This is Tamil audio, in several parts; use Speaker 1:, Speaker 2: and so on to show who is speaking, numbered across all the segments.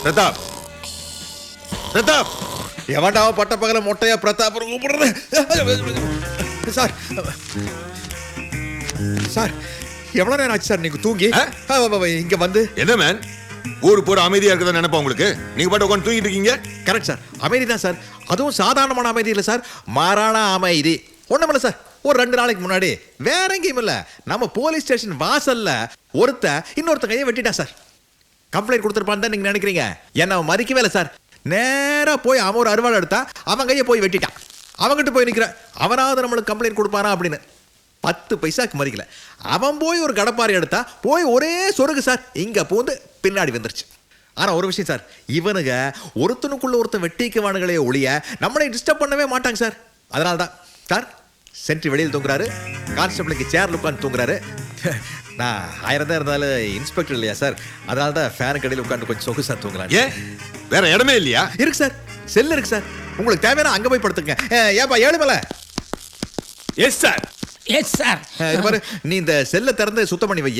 Speaker 1: பிரதாப் பிரதாப் எவன்டா பட்ட பகல மொட்டையா பிரதாப் கூப்பிடுறது? சார் சார் எவ்வளவு நேரம் ஆச்சு சார் நீங்க தூங்கி இங்க வந்து?
Speaker 2: என்ன மேன், ஊரு பூரா அமைதியா இருக்கதான் நினைப்பா உங்களுக்கு? நீங்க பாட்டு உட்காந்து தூங்கிட்டு இருக்கீங்க.
Speaker 1: கரெக்ட் சார், அமைதி தான் சார். அதுவும் சாதாரணமான அமைதி இல்லை சார், மாறான அமைதி. ஒண்ணுமில்ல சார், ஒரு 2 நாளைக்கு முன்னாடி வேற எங்கேயும் இல்ல, நம்ம போலீஸ் ஸ்டேஷன் வாசல்ல இன்னொருத்த கையை வெட்டிட்டான் சார். கம்ப்ளைண்ட் கொடுத்துருப்பான்னு தான் நீங்க நினைக்கிறீங்க. என்ன அவன் மதிக்கவே இல்லை சார். நேரா போய் அவன் ஒரு அருவாள் எடுத்தா அவன் கையை போய் வெட்டிட்டான். அவன்கிட்ட போய் நிற்கிற அவனாவது நம்மளுக்கு கம்ப்ளைண்ட் கொடுப்பானா அப்படின்னு 10 பைசாக்கு மதிக்கல. அவன் போய் ஒரு கடப்பாரி எடுத்தா போய் ஒரே சொருகு சார் இங்க பூந்து பின்னாடி வந்துருச்சு. ஆனா ஒரு விஷயம் சார், இவனுங்க ஒருத்தனுக்குள்ள ஒருத்தன் வெட்டிக்குவானுங்களே ஒழிய நம்மளை டிஸ்டர்ப் பண்ணவே மாட்டாங்க சார். அதனால தான் சார் சென்ட்ரி வெளியில் தூங்குறாரு, கான்ஸ்டபிளுக்கு சேர்ல உட்காந்து தூங்குறாரு. நான் 1000 தான் இருந்தாலும் இன்ஸ்பெக்டர் இல்லையா சார், அதனால தான் ஃபேன் கடையில் உட்காந்து கொஞ்சம் சொகுசா தூங்குறாரு.
Speaker 2: ஏன் வேற இடமே இல்லையா?
Speaker 1: இருக்கு சார், செல் இருக்கு சார், உங்களுக்கு தேவையான அங்க போய் படுத்துங்க. ஏப்பா 7 மேல.
Speaker 3: Yes sir. Yes sir.
Speaker 1: இது பாரு, நீ இந்த செல்லை திறந்து சுத்தம் பண்ணி வை.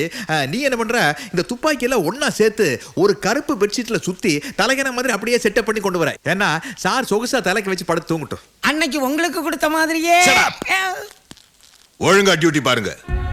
Speaker 1: நீ என்ன பண்ற, இந்த துப்பாக்கி எல்லாம் ஒன்னா சேர்த்து ஒரு கருப்பு பெட்ஷீட்ல சுத்தி தலைகன மாதிரி அப்படியே செட்டப் பண்ணி கொண்டு வர. ஏன்னா சார் சொகுசா தலைக்கு வச்சு படுத்து தூங்கட்டும்.
Speaker 3: அன்னைக்கு உங்களுக்கு கொடுத்த மாதிரியே
Speaker 2: ஒழுங்கா டியூட்டி பாருங்க.